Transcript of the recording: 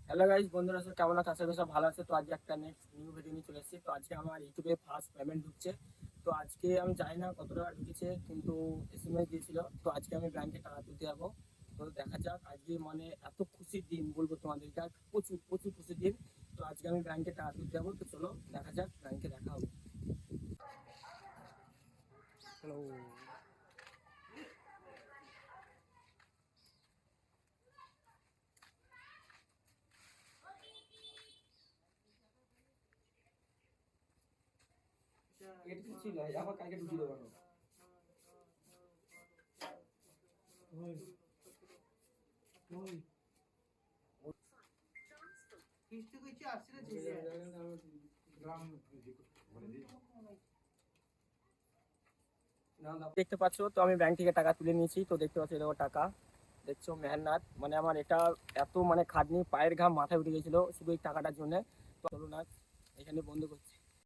Hello guys, বন্ধুরা সব কেমন আছে? আশা করি সব ভালো আছে। তো আজকে একটা নেক্সট নিউ ভিডিও নিয়ে চলে এসেছি। তো আজকে আমার ইউটিউবে ফার্স্ট পেমেন্ট ঢুকছে। তো আজকে আমি জানি না কতটা ঢুকেছে, কিন্তু এসএমএস দিয়েছিল। তো আজকে আমি ব্যাংকে টাকা তুলতে যাবো। তো দেখা যাক, আজকে মানে এত খুশির দিন বলবো তোমাদেরকে, আর প্রচুর প্রচুর খুশির দিন। তো আজকে আমি ব্যাংকে টাকা তুলতে যাবো। তো চলো দেখা যাক, ব্যাংকে দেখা হবে। হ্যালো, এটা ছিল আবার কালকে ঢুকিয়ে দেবো। দেখতে পাচ্ছ, তো আমি ব্যাংক থেকে টাকা তুলে নিয়েছি। তো দেখতে পাচ্ছ দেখো টাকা, দেখছো মেহনত, মানে আমার এটা এত মানে খাটনি, পায়ের ঘাম মাথায় উঠে গেছিল শুধু এই টাকাটার জন্য। তো চলো না, এখানে বন্ধ করছি।